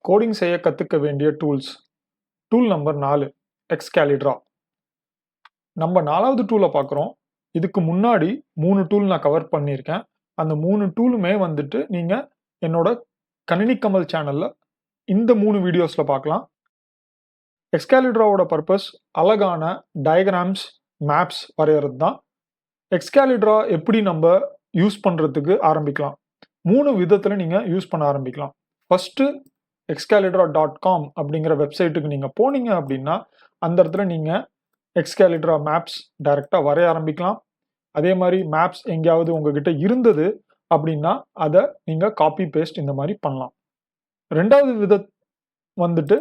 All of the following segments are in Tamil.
கோடிங் செய்ய கற்றுக்க வேண்டிய டூல்ஸ். Tool number 4 எக்ஸ்கேலிட்ரா. நம்ம 4வது டூலை பார்க்குறோம். இதுக்கு முன்னாடி 3 டூல் நான் கவர் பண்ணியிருக்கேன். அந்த 3 டூலுமே வந்துட்டு நீங்கள் என்னோட கணினி கமல் சேனலில் இந்த 3 வீடியோஸில் பார்க்கலாம். எக்ஸ்கேலிட்ராவோட பர்பஸ் அழகான டயக்ராம்ஸ், மேப்ஸ் வரைகிறது தான். எக்ஸ்கேலிட்ரா எப்படி நம்ம யூஸ் பண்ணுறதுக்கு ஆரம்பிக்கலாம். 3 விதத்தில் நீங்கள் யூஸ் பண்ண ஆரம்பிக்கலாம். ஃபஸ்ட்டு excalidra.com அப்படிங்கிற வெப்சைட்டுக்கு நீங்கள் போனீங்க அப்படின்னா அந்த இடத்துல நீங்கள் எக்ஸ்கேலிட்ரா மேப்ஸ் டைரெக்டாக வரைய ஆரம்பிக்கலாம். அதே மாதிரி மேப்ஸ் எங்கேயாவது உங்ககிட்ட இருந்தது அப்படின்னா அதை நீங்கள் காப்பி பேஸ்ட் இந்த மாதிரி பண்ணலாம். ரெண்டாவது வித வந்துட்டு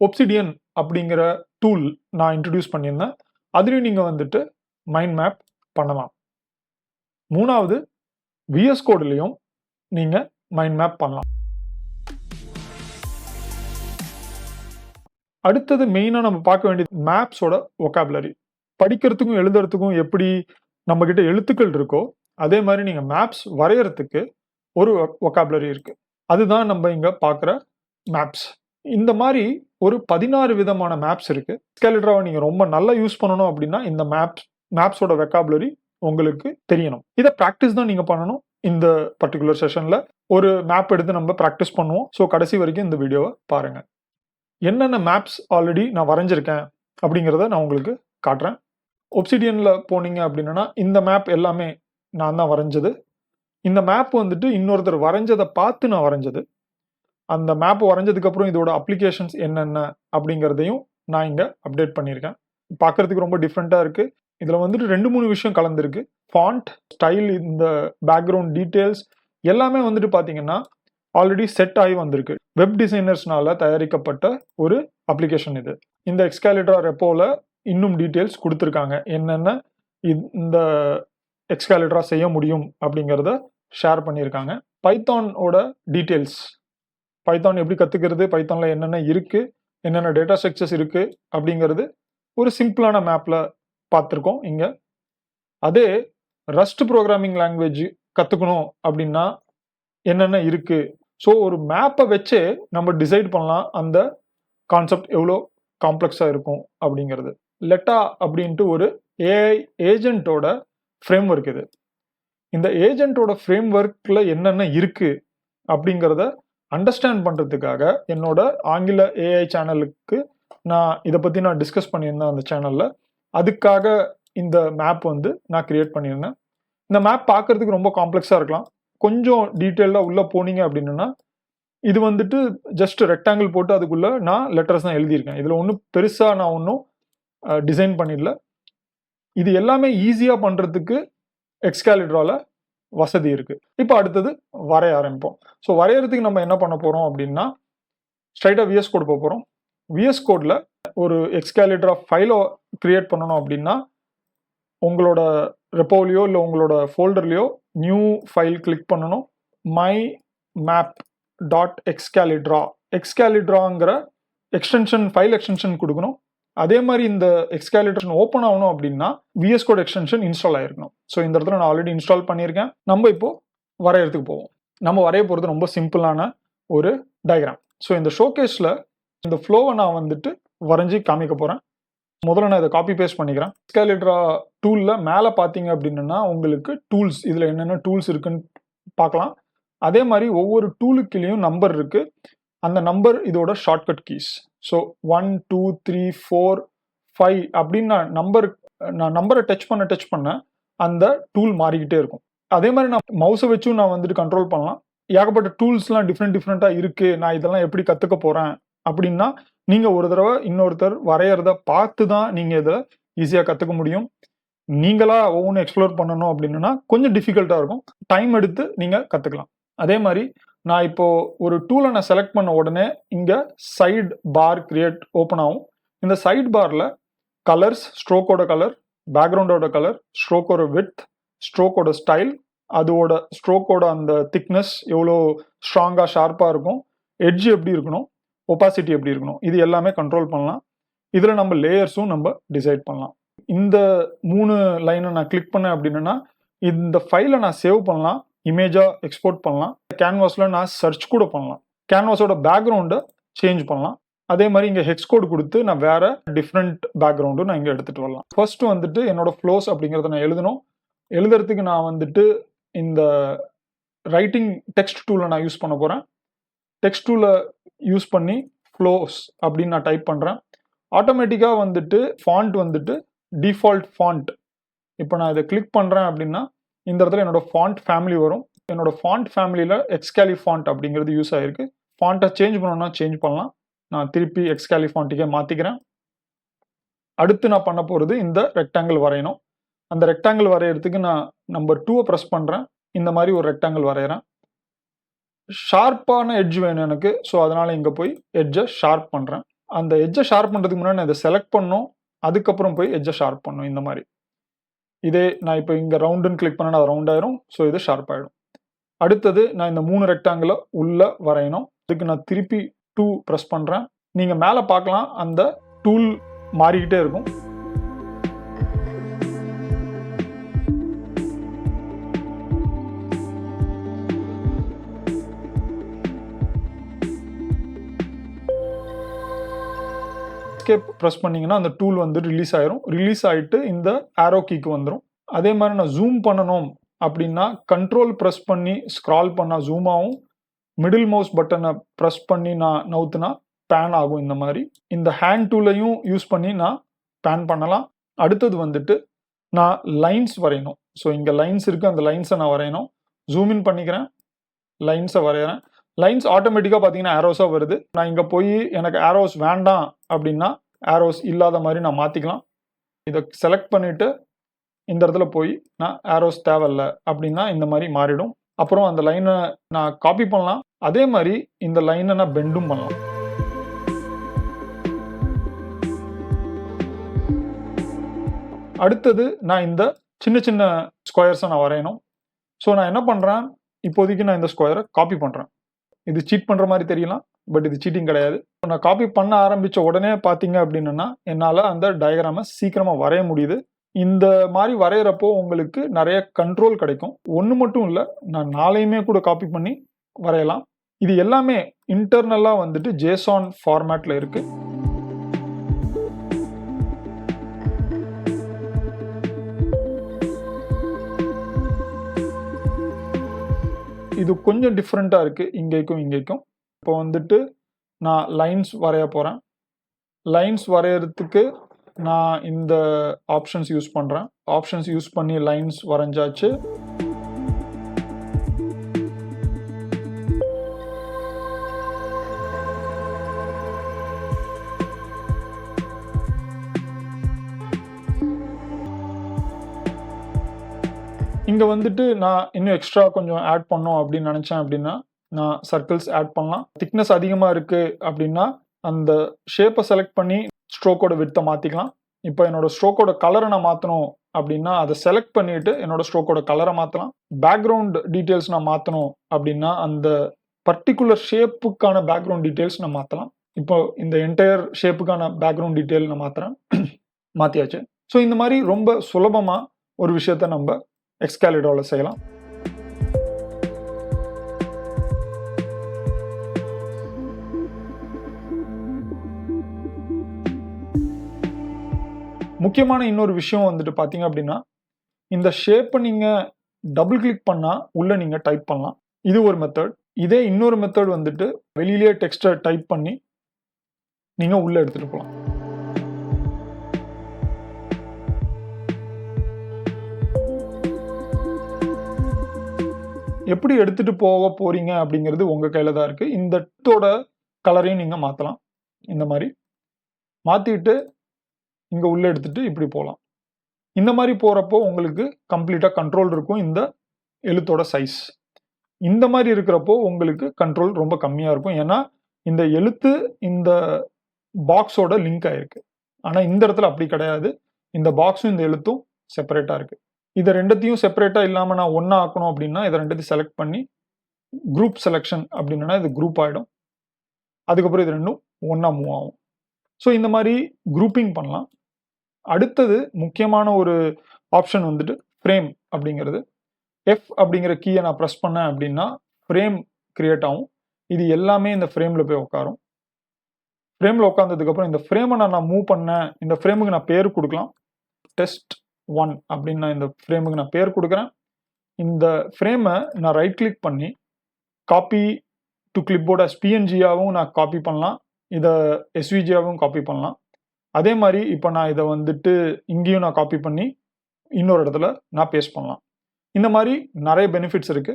ஒப்சிடியன் அப்படிங்கிற டூல் நான் இன்ட்ரடியூஸ் பண்ணியிருந்தேன். அதுலேயும் நீங்கள் வந்துட்டு மைண்ட் மேப் பண்ணலாம். மூணாவது VS கோட்லேயும் நீங்கள் மைண்ட் மேப் பண்ணலாம். அடுத்தது மெயினாக நம்ம பார்க்க வேண்டியது மேப்ஸோட ஒகாபுலரி. படிக்கிறதுக்கும் எழுதுறதுக்கும் எப்படி நம்மக்கிட்ட எழுத்துக்கள் இருக்கோ அதே மாதிரி நீங்கள் மேப்ஸ் வரைகிறதுக்கு ஒரு ஒகாபுலரி இருக்குது. அதுதான் நம்ம இங்கே பார்க்குற மேப்ஸ். இந்த மாதிரி ஒரு 16 விதமான மேப்ஸ் இருக்குது. எக்ஸ்கேலிட்ராவை நீங்கள் ரொம்ப நல்லா யூஸ் பண்ணணும் அப்படின்னா இந்த மேப்ஸோட வெக்காபுலரி உங்களுக்கு தெரியணும். இதை ப்ராக்டிஸ் தான் நீங்கள் பண்ணணும். இந்த பர்டிகுலர் செஷனில் ஒரு மேப் எடுத்து நம்ம ப்ராக்டிஸ் பண்ணுவோம். ஸோ கடைசி வரைக்கும் இந்த வீடியோவை பாருங்கள். என்னென்ன மேப்ஸ் ஆல்ரெடி நான் வரைஞ்சிருக்கேன் அப்படிங்கிறத நான் உங்களுக்கு காட்டுறேன். ஒப்சிடியனில் போனீங்க அப்படின்னா இந்த மேப் எல்லாமே நான் தான் வரைஞ்சது. இந்த மேப் வந்துட்டு இன்னொருத்தர் வரைஞ்சதை பார்த்து நான் வரைஞ்சது. அந்த மேப் வரைஞ்சதுக்கப்புறம் இதோட அப்ளிகேஷன்ஸ் என்னென்ன அப்படிங்கிறதையும் நான் இங்கே அப்டேட் பண்ணியிருக்கேன். பார்க்குறதுக்கு ரொம்ப டிஃப்ரெண்ட்டாக இருக்குது. இதில் வந்துட்டு 2-3 விஷயம் கலந்துருக்கு. ஃபாண்ட், ஸ்டைல், இந்த பேக்ரவுண்ட் டீட்டெயில்ஸ் எல்லாமே வந்துட்டு பார்த்தீங்கன்னா ஆல்ரெடி செட் ஆகி வந்திருக்கு. வெப் டிசைனர்ஸ்னால தயாரிக்கப்பட்ட ஒரு அப்ளிகேஷன் இது. இந்த எக்ஸ்கேலிட்ரா ரெப்போவில் இன்னும் டீட்டெயில்ஸ் கொடுத்துருக்காங்க. என்னென்ன இந்த எக்ஸ்கேலிட்ரா செய்ய முடியும் அப்படிங்கிறத ஷேர் பண்ணியிருக்காங்க. பைத்தானோட டீட்டெயில்ஸ், பைத்தான் எப்படி கற்றுக்கிறது, பைத்தானில் என்னென்ன இருக்குது, என்னென்ன டேட்டா ஸ்ட்ரக்சர்ஸ் இருக்குது அப்படிங்கிறது ஒரு சிம்பிளான மேப்பில் பார்த்துருக்கோம் இங்கே. அதே ரஸ்ட் ப்ரோக்ராமிங் லாங்குவேஜ் கற்றுக்கணும் அப்படின்னா என்னென்ன இருக்குது. ஸோ ஒரு மேப்பை வச்சே நம்ம டிசைட் பண்ணலாம் அந்த கான்செப்ட் எவ்வளோ காம்ப்ளெக்ஸாக இருக்கும் அப்படிங்கிறது. லெட்டா அப்படின்ட்டு ஒரு AI ஏஜென்ட்டோட ஃப்ரேம் ஒர்க் இது. இந்த ஏஜென்ட்டோட ஃப்ரேம் ஒர்க்கில் என்னென்ன இருக்குது அப்படிங்கிறத அண்டர்ஸ்டாண்ட் பண்ணுறதுக்காக என்னோட ஆங்கில AI சேனலுக்கு இதை பற்றி நான் டிஸ்கஸ் பண்ணியிருந்தேன் அந்த சேனலில். அதுக்காக இந்த மேப் வந்து நான் கிரியேட் பண்ணியிருந்தேன். இந்த மேப் பார்க்குறதுக்கு ரொம்ப காம்ப்ளெக்ஸாக இருக்கலாம். கொஞ்சம் டீட்டெயில்டாக உள்ளே போனீங்க அப்படின்னா இது வந்துட்டு ஜஸ்ட் ரெக்டாங்கிள் போட்டு அதுக்குள்ளே நான் லெட்டர்ஸ் தான் எழுதியிருக்கேன். இதில் ஒன்றும் பெருசாக நான் ஒன்றும் டிசைன் பண்ணிடல. இது எல்லாமே ஈஸியாக பண்ணுறதுக்கு எக்ஸ்கேலிட்ராவில் வசதி இருக்குது. இப்போ அடுத்தது வரைய ஆரம்பிப்போம். ஸோ வரைகிறதுக்கு நம்ம என்ன பண்ண போகிறோம் அப்படின்னா ஸ்ட்ரைட்டாக VS கோட் போக போகிறோம். VS கோடில் ஒரு எக்ஸ்கேலிட்ரா ஃபைலை க்ரியேட் பண்ணணும் அப்படின்னா உங்களோட ரெப்போலையோ இல்லை உங்களோட ஃபோல்டர்லையோ நியூ ஃபைல் கிளிக் பண்ணணும். மை மேப் டாட் எக்ஸ்கேலிட்ரா எக்ஸ்கேலிட்ராங்கிற எக்ஸ்டென்ஷன், ஃபைல் எக்ஸ்டென்ஷன் கொடுக்கணும். அதே மாதிரி இந்த எக்ஸ்கேலிட்ரா ஓப்பன் ஆகணும் அப்படின்னா VS கோட் எக்ஸ்டென்ஷன் இன்ஸ்டால் ஆகிருக்கணும். ஸோ இந்த இடத்துல நான் ஆல்ரெடி இன்ஸ்டால் பண்ணியிருக்கேன். நம்ம இப்போ வரைகிறதுக்கு போவோம். நம்ம வரைய போகிறது ரொம்ப சிம்பிளான ஒரு டயக்ராம். ஸோ இந்த ஷோகேஸில் இந்த ஃப்ளோவை நான் வந்துட்டு வரைஞ்சி காமிக்க போகிறேன். முதல்ல நான் இதை காப்பி பேஸ்ட் பண்ணிக்கிறேன். எக்ஸ்கேலிட்ரா டூலில் மேலே பார்த்தீங்க அப்படின்னா உங்களுக்கு டூல்ஸ், இதில் என்னென்ன டூல்ஸ் இருக்குன்னு பார்க்கலாம். அதே மாதிரி ஒவ்வொரு டூலுக்குலேயும் நம்பர் இருக்குது. அந்த நம்பர் இதோட ஷார்ட்கட் கீஸ். ஸோ 1 2 3 4 5 அப்படின்னு நான் நம்பரை டச் பண்ண அந்த டூல் மாறிக்கிட்டே இருக்கும். அதே மாதிரி நான் மவுஸை வச்சும் நான் வந்துட்டு கண்ட்ரோல் பண்ணலாம். ஏகப்பட்ட டூல்ஸ்லாம் டிஃப்ரெண்ட்டாக இருக்குது. நான் இதெல்லாம் எப்படி கற்றுக்க போகிறேன் அப்படின்னா நீங்கள் ஒரு தடவை இன்னொருத்தர் வரைகிறத பார்த்து தான் நீங்கள் இதை ஈஸியாக கற்றுக்க முடியும். நீங்களாக ஒவ்வொன்றும் எக்ஸ்ப்ளோர் பண்ணணும் அப்படின்னா கொஞ்சம் டிஃபிகல்ட்டாக இருக்கும். டைம் எடுத்து நீங்கள் கற்றுக்கலாம். அதே மாதிரி நான் இப்போது ஒரு டூலை நான் செலக்ட் பண்ண உடனே இங்கே சைட் பார் கிரியேட் ஓப்பன் ஆகும். இந்த சைட் பாரில் கலர்ஸ், ஸ்ட்ரோக்கோட கலர், பேக்ரவுண்டோட கலர், ஸ்ட்ரோக்கோட விட்த், ஸ்ட்ரோக்கோட ஸ்டைல், அதோட ஸ்ட்ரோக்கோட அந்த திக்னஸ் எவ்வளோ ஸ்ட்ராங்காக ஷார்ப்பாக இருக்கும், எட்ஜ் எப்படி இருக்கணும், ஒப்பாசிட்டி எப்படி இருக்கணும், இது எல்லாமே கண்ட்ரோல் பண்ணலாம். இதில் நம்ம லேயர்ஸும் நம்ம டிசைட் பண்ணலாம். இந்த 3 லைனை நான் கிளிக் பண்ணேன் அப்படின்னா இந்த ஃபைலை நான் சேவ் பண்ணலாம், இமேஜாக எக்ஸ்போர்ட் பண்ணலாம். கேன்வாஸில் நான் சர்ச் கூட பண்ணலாம். கேன்வாஸோட பேக்ரவுண்டை சேஞ்ச் பண்ணலாம். அதே மாதிரி இங்கே ஹெக்ஸ் கோட் கொடுத்து நான் வேற டிஃப்ரெண்ட் பேக்ரவுண்டும் நான் இங்கே எடுத்துகிட்டு வரலாம். ஃபர்ஸ்ட் வந்துட்டு என்னோட ஃப்ளோஸ் அப்படிங்கிறத நான் எழுதுறதுக்கு நான் வந்துட்டு இந்த ரைட்டிங் டெக்ஸ்ட் டூலை நான் யூஸ் பண்ண போகிறேன். டெக்ஸ்ட் டூலை யூஸ் பண்ணி ஃப்ளோஸ் அப்படின்னு நான் டைப் பண்ணுறேன். ஆட்டோமேட்டிக்காக வந்துட்டு ஃபாண்ட் வந்துட்டு டிஃபால்ட் ஃபாண்ட். இப்போ நான் இதை கிளிக் பண்ணுறேன் அப்படின்னா இந்த இடத்துல என்னோட ஃபாண்ட் ஃபேமிலி வரும். என்னோட ஃபாண்ட் ஃபேமிலியில் எக்ஸ்கேலி ஃபாண்ட் அப்படிங்கிறது யூஸ் ஆகிருக்கு. ஃபாண்ட்டை சேஞ்ச் பண்ணணும்னா சேஞ்ச் பண்ணலாம். நான் திருப்பி எக்ஸ்கேலி ஃபாண்ட்டுக்கே மாற்றிக்கிறேன். அடுத்து நான் பண்ண போகிறது இந்த ரெக்டாங்கிள் வரையணும். அந்த ரெக்டாங்கிள் வரைகிறதுக்கு நான் நம்பர் 2 ப்ரெஸ் பண்ணுறேன். இந்த மாதிரி ஒரு ரெக்டாங்கிள் வரைகிறேன். ஷார்ப்பான எட்ஜ் வேணும் எனக்கு. ஸோ அதனால் இங்கே போய் எட்ஜை ஷார்ப் பண்ணுறேன். அந்த எட்ஜை ஷார்ப் பண்ணுறதுக்கு முன்னாடி நான் இதை செலக்ட் பண்ணணும். அதுக்கப்புறம் போய் எட்ஜை ஷார்ப் பண்ணணும். இந்த மாதிரி இதே நான் இப்போ இங்கே ரவுண்டுன்னு கிளிக் பண்ணேன்னா அது ரவுண்ட் ஆயிரும். ஸோ இது ஷார்ப் ஆகிடும். அடுத்தது நான் இந்த 3 ரெக்டாங்கிளை உள்ளே வரையணும். இதுக்கு நான் திருப்பி 2 ப்ரெஸ் பண்ணுறேன். நீங்கள் மேலே பார்க்கலாம் அந்த டூல் மாறிக்கிட்டே இருக்கும். எஸ்கேப் ப்ரெஸ் பண்ணிங்கன்னா அந்த டூல் வந்து ரிலீஸ் ஆயிரும். ரிலீஸ் ஆகிட்டு இந்த ஆரோ கீக்கு வந்துடும். அதே மாதிரி நான் ஜூம் பண்ணணும் அப்படின்னா கண்ட்ரோல் ப்ரெஸ் பண்ணி ஸ்க்ரால் பண்ணால் ஜூம் ஆகும். மிடில் மவுஸ் பட்டனை ப்ரெஸ் பண்ணி நான் நவுத்துனா பேன் ஆகும். இந்த மாதிரி இந்த ஹேண்ட் டூலையும் யூஸ் பண்ணி நான் பேன் பண்ணலாம். அடுத்தது வந்துட்டு நான் லைன்ஸ் வரையணும். ஸோ இங்கே லைன்ஸ் இருக்குது. அந்த லைன்ஸை நான் வரையணும். ஜூம் இன் பண்ணிக்கிறேன். லைன்ஸை வரைகிறேன். லைன்ஸ் ஆட்டோமேட்டிக்காக பார்த்தீங்கன்னா ஆரோஸாக வருது. நான் இங்கே போய் எனக்கு ஆரோஸ் வேண்டாம் அப்படின்னா ஆரோஸ் இல்லாத மாதிரி நான் மாற்றிக்கலாம். இதை செலக்ட் பண்ணிவிட்டு இந்த இடத்துல போய் நான் ஆரோஸ் தேவையில்ல அப்படின்னா இந்த மாதிரி மாறிடும். அப்புறம் அந்த லைனை நான் காப்பி பண்ணலாம். அதே மாதிரி இந்த லைனை நான் பெண்டும் பண்ணலாம். அடுத்தது நான் இந்த சின்ன சின்ன ஸ்கொயர்ஸை நான் வரையணும். ஸோ நான் என்ன பண்ணுறேன், இப்போதைக்கு நான் இந்த ஸ்கொயரை காப்பி பண்ணுறேன். இது சீட் பண்ணுற மாதிரி தெரியலாம், பட் இது சீட்டிங் கிடையாது. நான் காப்பி பண்ண ஆரம்பித்த உடனே பார்த்தீங்க அப்படின்னா என்னால் அந்த டயக்ராமை சீக்கிரமாக வரைய முடியுது. இந்த மாதிரி வரைகிறப்போ உங்களுக்கு நிறைய கண்ட்ரோல் கிடைக்கும். ஒன்று மட்டும் இல்லை, நான் 4யுமே கூட காப்பி பண்ணி வரையலாம். இது எல்லாமே இன்டர்னலாக வந்துட்டு ஜேசான் ஃபார்மேட்டில் இருக்குது. இது கொஞ்சம் டிஃப்ரெண்ட்டாக இருக்குது இங்கேக்கும் இங்கேக்கும். இப்போ வந்துட்டு நான் லைன்ஸ் வரைய போகிறேன். லைன்ஸ் வரைகிறதுக்கு நான் இந்த ஆப்ஷன்ஸ் யூஸ் பண்ணுறேன். ஆப்ஷன்ஸ் யூஸ் பண்ணி லைன்ஸ் வரைஞ்சாச்சு. இங்கே வந்துட்டு நான் இன்னும் எக்ஸ்ட்ரா கொஞ்சம் ஆட் பண்ணோம் அப்படின்னு நினச்சேன் அப்படின்னா நான் சர்க்கிள்ஸ் ஆட் பண்ணலாம். திக்னஸ் அதிகமாக இருக்குது அப்படின்னா அந்த ஷேப்பை செலக்ட் பண்ணி ஸ்ட்ரோக்கோட விட்த்தை மாற்றிக்கலாம். இப்போ என்னோட ஸ்ட்ரோக்கோட கலரை நான் மாற்றணும் அப்படின்னா அதை செலக்ட் பண்ணிட்டு என்னோட ஸ்ட்ரோக்கோட கலரை மாற்றலாம். பேக்ரவுண்ட் டீட்டெயில்ஸ் நான் மாற்றணும் அப்படின்னா அந்த பர்டிகுலர் ஷேப்புக்கான பேக்ரவுண்ட் டீட்டெயில்ஸ் நான் மாற்றலாம். இப்போ இந்த என்டையர் ஷேப்புக்கான பேக்ரவுண்ட் டீட்டெயில் நான் மாற்றுறேன். மாற்றியாச்சு. ஸோ இந்த மாதிரி ரொம்ப சுலபமாக ஒரு விஷயத்த நம்ம எக்ஸ்கேலிடோவில் செய்யலாம். முக்கியமான இன்னொரு விஷயம் வந்துட்டு பார்த்தீங்க அப்படின்னா இந்த ஷேப்பை நீங்கள் டபுள் கிளிக் பண்ணால் உள்ளே நீங்கள் டைப் பண்ணலாம். இது ஒரு மெத்தட். இதே இன்னொரு மெத்தட் வந்துட்டு வெளியிலேயே டெக்ஸ்ட்டை டைப் பண்ணி நீங்கள் உள்ளே எடுத்துகிட்டு போகலாம். எப்படி எடுத்துகிட்டு போக போகிறீங்க அப்படிங்கிறது உங்கள் கையில் தான் இருக்குது. இந்த டோட கலரையும் நீங்கள் மாற்றலாம். இந்த மாதிரி மாற்றிட்டு இங்கே உள்ளே எடுத்துகிட்டு இப்படி போகலாம். இந்த மாதிரி போகிறப்போ உங்களுக்கு கம்ப்ளீட்டாக கண்ட்ரோல் இருக்கும் இந்த எழுத்தோட சைஸ். இந்த மாதிரி இருக்கிறப்போ உங்களுக்கு கண்ட்ரோல் ரொம்ப கம்மியாக இருக்கும். ஏன்னா இந்த எழுத்து இந்த பாக்ஸோட லிங்க் ஆகிருக்கு. ஆனால் இந்த இடத்துல அப்படி கிடையாது. இந்த பாக்ஸும் இந்த எழுத்தும் செப்பரேட்டாக இருக்குது. இதை ரெண்டுத்தையும் செப்பரேட்டாக இல்லாமல் நான் ஒன்றா ஆக்கணும் அப்படின்னா இதை ரெண்டுத்தையும் செலக்ட் பண்ணி குரூப் செலெக்ஷன் அப்படின்னா இது குரூப் ஆகிடும். அதுக்கப்புறம் இது ரெண்டும் ஒன்றா மூவ் ஆகும். ஸோ இந்த மாதிரி குரூப்பிங் பண்ணலாம். அடுத்தது முக்கியமான ஒரு ஆப்ஷன் வந்துட்டு ஃப்ரேம் அப்படிங்கிறது. எஃப் அப்படிங்கிற கீயை நான் ப்ரெஸ் பண்ணேன் அப்படின்னா ஃப்ரேம் கிரியேட் ஆகும். இது எல்லாமே இந்த ஃப்ரேமில் போய் உட்காரும். ஃப்ரேமில் உட்காந்ததுக்கப்புறம் இந்த ஃப்ரேமை நான் மூவ் பண்ணேன். இந்த ஃப்ரேமுக்கு நான் பேர் கொடுக்கலாம். டெஸ்ட் 1 அப்படின்னு நான் இந்த ஃப்ரேமுக்கு நான் பேர் கொடுக்குறேன். இந்த ஃப்ரேமை நான் ரைட் கிளிக் பண்ணி காப்பி டு கிளிப்போர்ட் அஸ் பிஎன்ஜியாகவும் நான் காப்பி பண்ணலாம். இதை எஸ்விஜியாகவும் காப்பி பண்ணலாம். அதே மாதிரி இப்போ நான் இதை வந்துட்டு இங்கேயும் நான் காப்பி பண்ணி இன்னொரு இடத்துல நான் பேஸ்ட் பண்ணலாம். இந்த மாதிரி நிறைய பெனிஃபிட்ஸ் இருக்கு.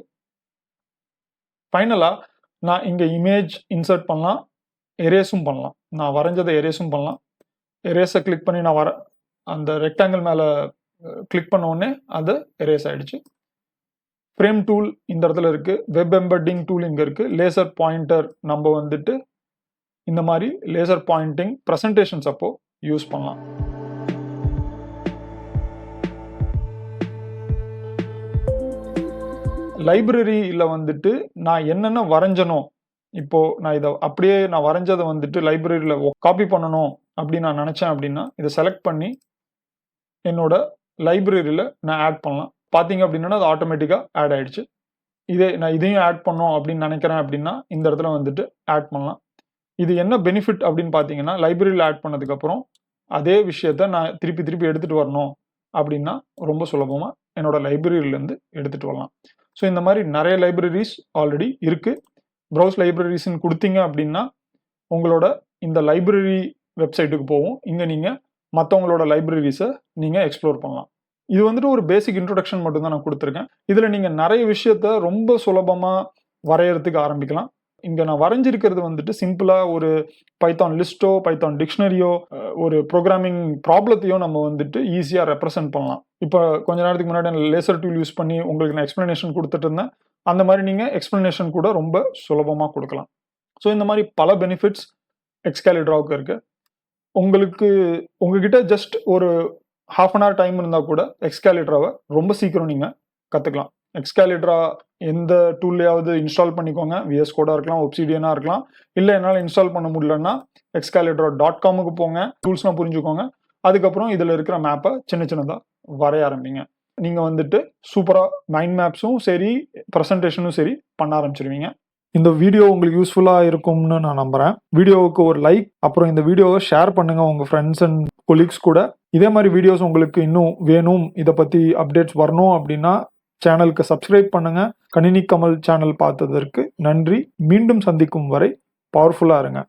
ஃபைனலாக நான் இங்கே இமேஜ் இன்சர்ட் பண்ணலாம், எரேஸும் பண்ணலாம். நான் வரைஞ்சதை எரேஸும் பண்ணலாம். எரேஸை கிளிக் பண்ணி நான் அந்த ரெக்டாங்கிள் மேலே கிளிக் பண்ண உடனே அது எரேஸ் ஆயிடுச்சு. ஃப்ரேம் டூல் இந்த இடத்துல இருக்கு. வெப் எம்பெட்டிங் டூல் இங்கே இருக்கு. லேசர் பாயிண்டர் நம்ம வந்துட்டு இந்த மாதிரி லேசர் பாயிண்டிங் ப்ரெசன்டேஷன்ஸ் அப்போ யூஸ் பண்ணலாம். லைப்ரரியில் வந்துட்டு நான் என்னென்ன வரைஞ்சனோ, இப்போ நான் இதை அப்படியே நான் வரைஞ்சதை வந்துட்டு லைப்ரரியில் காப்பி பண்ணணும் அப்படின்னு நான் நினச்சேன் அப்படின்னா இதை செலக்ட் பண்ணி என்னோட லைப்ரரியில் நான் ஆட் பண்ணலாம். பார்த்தீங்க அப்படின்னா அது ஆட்டோமேட்டிக்காக ஆட் ஆயிடுச்சு. நான் இதையும் ஆட் பண்ணோம் அப்படின்னு நினைக்கிறேன் அப்படின்னா இந்த இடத்துல வந்துட்டு ஆட் பண்ணலாம். இது என்ன பெனிஃபிட் அப்படின்னு பார்த்தீங்கன்னா, லைப்ரரியில் ஆட் பண்ணதுக்கப்புறம் அதே விஷயத்த நான் திருப்பி எடுத்துகிட்டு வரணும் அப்படின்னா ரொம்ப சுலபமாக என்னோட லைப்ரரியிலேருந்து எடுத்துகிட்டு வரலாம். ஸோ இந்த மாதிரி நிறைய லைப்ரரிஸ் ஆல்ரெடி இருக்குது. ப்ரௌஸ் லைப்ரரிஸ்ன்னு கொடுத்தீங்க அப்படின்னா உங்களோட இந்த லைப்ரரி வெப்சைட்டுக்கு போகும். இங்கே நீங்கள் மற்றவங்களோட லைப்ரரிஸை நீங்கள் எக்ஸ்ப்ளோர் பண்ணலாம். இது வந்துட்டு ஒரு பேசிக் இன்ட்ரொடக்ஷன் மட்டும்தான் நான் கொடுத்துருக்கேன். இதில் நீங்கள் நிறைய விஷயத்த ரொம்ப சுலபமாக வரையறதுக்கு ஆரம்பிக்கலாம். இங்கே நான் வரைஞ்சிருக்கிறது வந்துட்டு சிம்பிளாக ஒரு பைத்தான் லிஸ்ட்டோ பைத்தான் டிக்ஷனரியோ ஒரு ப்ரோக்ராமிங் ப்ராப்ளத்தையோ நம்ம வந்துட்டு ஈஸியாக ரெப்ரசென்ட் பண்ணலாம். இப்போ கொஞ்ச நேரத்துக்கு முன்னாடி நான் லேசர் டூல் யூஸ் பண்ணி உங்களுக்கு நான் எக்ஸ்ப்ளனேஷன் கொடுத்துட்டு இருந்தேன். அந்த மாதிரி நீங்கள் எக்ஸ்ப்ளனேஷன் கூட ரொம்ப சுலபமாக கொடுக்கலாம். ஸோ இந்த மாதிரி பல பெனிஃபிட்ஸ் எக்ஸ்கேலிட்ராவுக்கு இருக்கு. உங்ககிட்ட ஜஸ்ட் ஒரு ½ அன் ஹவர் டைம் இருந்தால் கூட எக்ஸ்கேலிட்ராவை ரொம்ப சீக்கிரம் நீங்கள் கற்றுக்கலாம். எக்ஸ்கேலிட்ரா எந்த டூல்லையாவது இன்ஸ்டால் பண்ணிக்கோங்க. விஎஸ் கோடாக இருக்கலாம், ஒப்சிடியனாக இருக்கலாம். இல்லை என்னால் இன்ஸ்டால் பண்ண முடியலன்னா excalibra.comக்கு போங்க, டூல்ஸ்லாம் புரிஞ்சுக்கோங்க. அதுக்கப்புறம் இதில் இருக்கிற மேப்பை சின்னதாக வரைய ஆரம்பிங்க. நீங்கள் வந்துட்டு சூப்பராக மைண்ட் மேப்ஸும் சரி ப்ரெசன்டேஷனும் சரி பண்ண ஆரம்பிச்சிருவீங்க. இந்த வீடியோ உங்களுக்கு யூஸ்ஃபுல்லாக இருக்கும்னு நான் நம்புகிறேன். வீடியோவுக்கு ஒரு லைக், அப்புறம் இந்த வீடியோவை ஷேர் பண்ணுங்கள் உங்கள் ஃப்ரெண்ட்ஸ் அண்ட் கொலீக்ஸ் கூட. இதே மாதிரி வீடியோஸ் உங்களுக்கு இன்னும் வேணும், இதை பற்றி அப்டேட்ஸ் வரணும் அப்படின்னா சேனலுக்கு சப்ஸ்கிரைப் பண்ணுங்கள். கணினி கமல் சேனல் பார்த்ததற்கு நன்றி. மீண்டும் சந்திக்கும் வரை பவர்ஃபுல்லாக இருங்க.